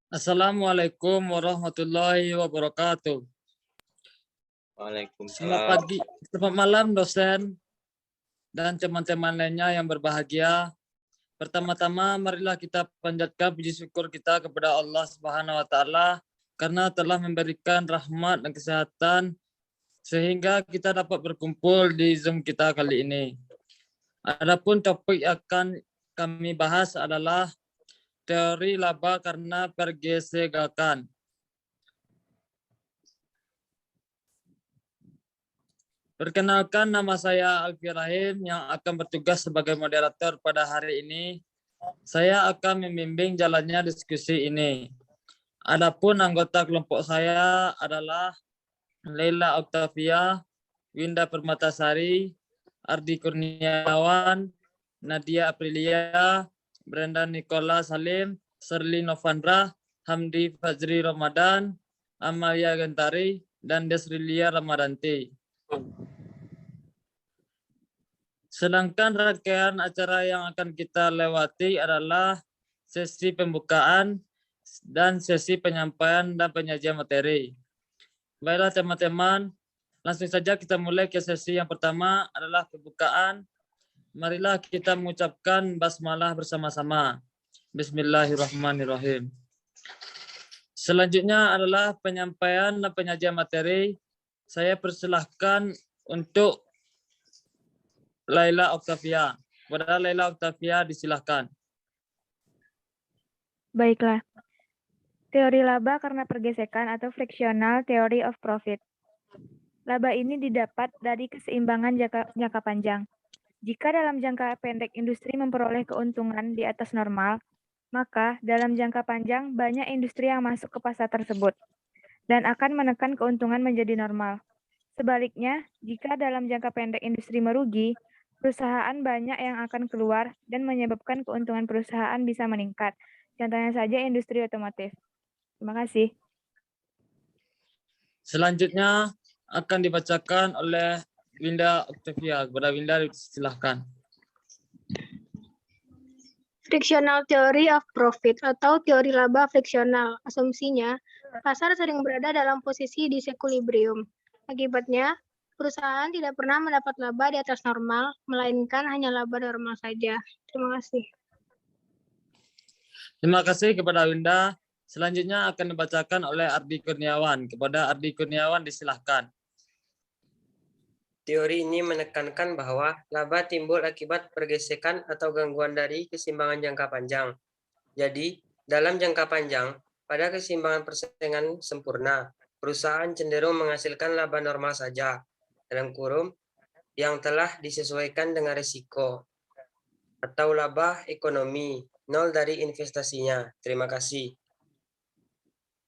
Assalamualaikum warahmatullahi wabarakatuh. Selamat Waalaikumsalam. pagi, selamat malam dosen dan teman-teman lainnya yang berbahagia. Pertama-tama marilah kita panjatkan puji syukur kita kepada Allah Subhanahu wa taala karena telah memberikan rahmat dan kesehatan sehingga kita dapat berkumpul di Zoom kita kali ini. Adapun topik yang akan kami bahas adalah teori laba karena pergesekan. Perkenalkan, nama saya Alfi Rahim yang akan bertugas sebagai moderator pada hari ini. Saya akan membimbing jalannya diskusi ini. Adapun anggota kelompok saya adalah Leila Octavia, Winda Permatasari, Ardi Kurniawan, Nadia Aprilia, Brenda Nicola Salim, Serli Novandra, Hamdi Fajri Ramadan, Amalia Gentari, dan Desrilia Ramadanti. Sedangkan rangkaian acara yang akan kita lewati adalah sesi pembukaan dan sesi penyampaian dan penyajian materi. Baiklah teman-teman, langsung saja kita mulai ke sesi yang pertama adalah pembukaan. Marilah kita mengucapkan basmalah bersama-sama. Bismillahirrahmanirrahim. Selanjutnya adalah penyampaian dan penyajian materi. Saya persilahkan untuk Laila Octavia. Kepada Laila Octavia disilahkan. Baiklah. Teori laba karena pergesekan atau frictional theory of profit. Laba ini didapat dari keseimbangan jangka panjang. Jika dalam jangka pendek industri memperoleh keuntungan di atas normal, maka dalam jangka panjang banyak industri yang masuk ke pasar tersebut dan akan menekan keuntungan menjadi normal. Sebaliknya, jika dalam jangka pendek industri merugi, perusahaan banyak yang akan keluar dan menyebabkan keuntungan perusahaan bisa meningkat. Contohnya saja industri otomotif. Terima kasih. Selanjutnya akan dibacakan oleh Winda Octavia. Kepada Winda silahkan. Frictional theory of profit atau teori laba friksional. Asumsinya, pasar sering berada dalam posisi disequilibrium. Akibatnya, perusahaan tidak pernah mendapat laba di atas normal, melainkan hanya laba normal saja. Terima kasih. Terima kasih kepada Winda. Selanjutnya akan dibacakan oleh Ardi Kurniawan. Kepada Ardi Kurniawan disilahkan. Teori ini menekankan bahwa laba timbul akibat pergesekan atau gangguan dari keseimbangan jangka panjang. Jadi, dalam jangka panjang, pada keseimbangan persaingan sempurna, perusahaan cenderung menghasilkan laba normal saja, dalam kurung, yang telah disesuaikan dengan risiko, atau laba ekonomi, nol dari investasinya. Terima kasih.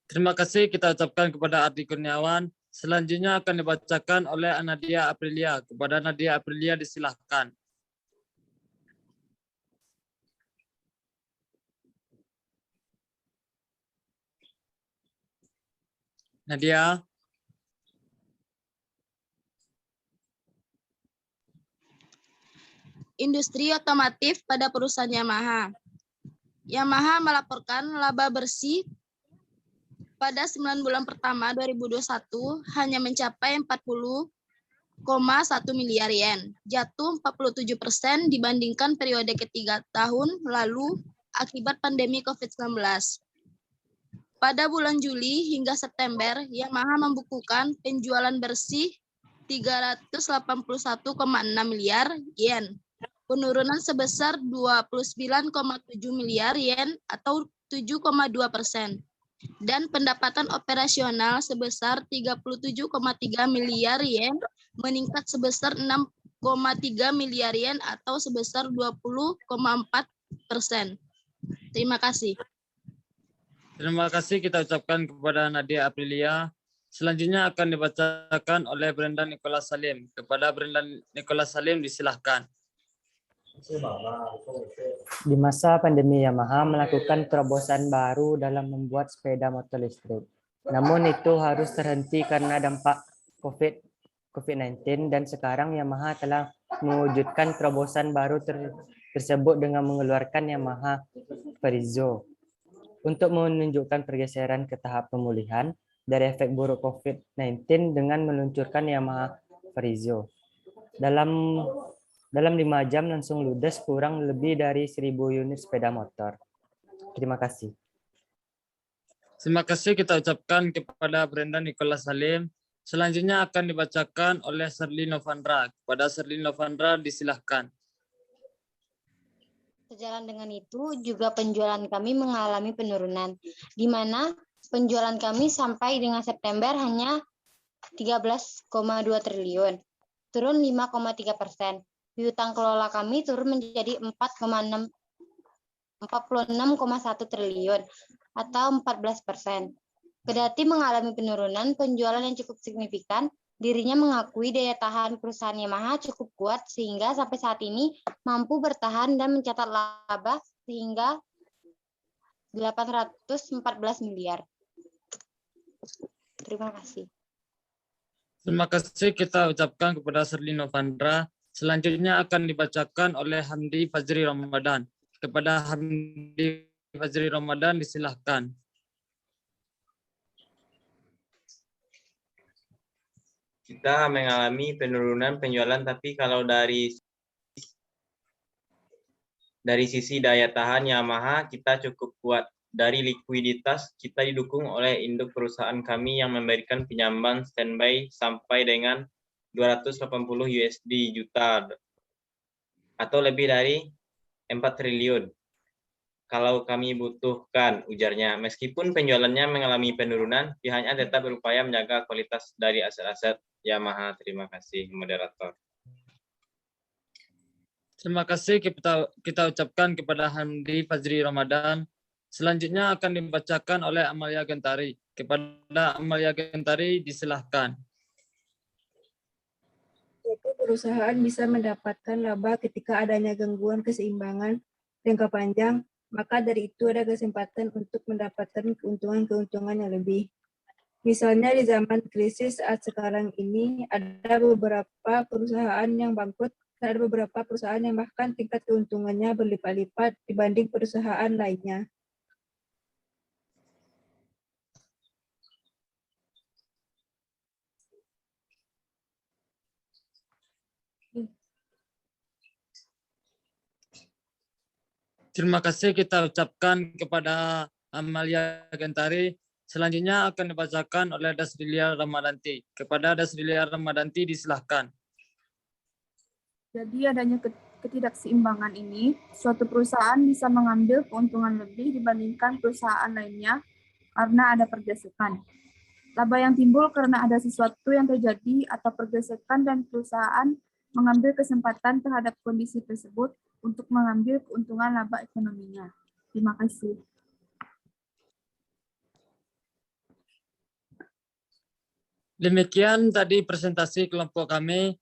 Terima kasih kita ucapkan kepada Ardi Kurniawan. Selanjutnya akan dibacakan oleh Nadia Aprilia. Kepada Nadia Aprilia disilahkan. Nadia. Industri otomotif pada perusahaan Yamaha. Yamaha melaporkan laba bersih pada 9 bulan pertama 2021 hanya mencapai 40,1 miliar yen, jatuh 47% dibandingkan periode ketiga tahun lalu akibat pandemi COVID-19. Pada bulan Juli hingga September, Yamaha membukukan penjualan bersih 381,6 miliar yen, penurunan sebesar 29,7 miliar yen atau 7,2%. Dan pendapatan operasional sebesar 37,3 miliar yen meningkat sebesar 6,3 miliar yen atau sebesar 20,4%. Terima kasih. Terima kasih kita ucapkan kepada Nadia Aprilia. Selanjutnya akan dibacakan oleh Brenda Nicola Salim. Kepada Brenda Nicola Salim disilahkan. Di masa pandemi, Yamaha melakukan terobosan baru dalam membuat sepeda motor listrik. Namun itu harus terhenti karena dampak COVID-19 dan sekarang Yamaha telah mewujudkan terobosan baru tersebut dengan mengeluarkan Yamaha Perizzo. untuk menunjukkan pergeseran ke tahap pemulihan dari efek buruk COVID-19 dengan meluncurkan Yamaha Farizzo. Dalam 5 jam langsung ludes kurang lebih dari 1.000 unit sepeda motor. Terima kasih. Terima kasih kita ucapkan kepada Brenda Nicholas Salim. Selanjutnya akan dibacakan oleh Serly Novandra. Kepada Serly Novandra disilahkan. Sejalan dengan itu juga penjualan kami mengalami penurunan, di mana penjualan kami sampai dengan September hanya 13,2 triliun, turun 5,3%. Piutang kelola kami turun menjadi 46,1 triliun atau 14%. Kendati mengalami penurunan penjualan yang cukup signifikan, dirinya mengakui daya tahan perusahaan Yamaha cukup kuat sehingga sampai saat ini mampu bertahan dan mencatat laba sehingga 814 miliar. Terima kasih. Terima kasih kita ucapkan kepada Serly Novandra. Selanjutnya akan dibacakan oleh Hamdi Fajri Ramadan. Kepada Hamdi Fajri Ramadan disilahkan. Kita mengalami penurunan penjualan, tapi kalau dari sisi daya tahan Yamaha kita cukup kuat. Dari likuiditas kita didukung oleh induk perusahaan kami yang memberikan pinjaman standby sampai dengan 280 USD juta atau lebih dari 4 triliun. Kalau kami butuhkan, ujarnya. Meskipun penjualannya mengalami penurunan, pihaknya tetap berupaya menjaga kualitas dari aset-aset Yamaha. Terima kasih, moderator. Terima kasih kita ucapkan kepada Hamdi Fajri Ramadan. Selanjutnya akan dibacakan oleh Amalia Gentari. Kepada Amalia Gentari disilahkan. Suatu perusahaan bisa mendapatkan laba ketika adanya gangguan keseimbangan jangka panjang, maka dari itu ada kesempatan untuk mendapatkan keuntungan-keuntungan yang lebih. Misalnya di zaman krisis saat sekarang ini, ada beberapa perusahaan yang bangkrut, dan ada beberapa perusahaan yang bahkan tingkat keuntungannya berlipat-lipat dibanding perusahaan lainnya. Terima kasih kita ucapkan kepada Amalia Gentari. Selanjutnya akan dibacakan oleh Dasrilia Ramadanti. Kepada Dasrilia Ramadanti disilahkan. Jadi adanya ketidakseimbangan ini, suatu perusahaan bisa mengambil keuntungan lebih dibandingkan perusahaan lainnya karena ada pergesekan. Laba yang timbul karena ada sesuatu yang terjadi atau pergesekan dan perusahaan mengambil kesempatan terhadap kondisi tersebut untuk mengambil keuntungan laba ekonominya. Terima kasih. Demikian tadi presentasi kelompok kami.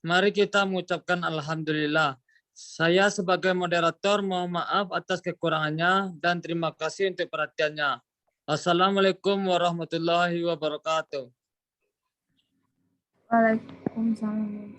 Mari kita mengucapkan Alhamdulillah. Saya sebagai moderator mohon maaf atas kekurangannya dan terima kasih untuk perhatiannya. Assalamualaikum warahmatullahi wabarakatuh. Waalaikumsalam.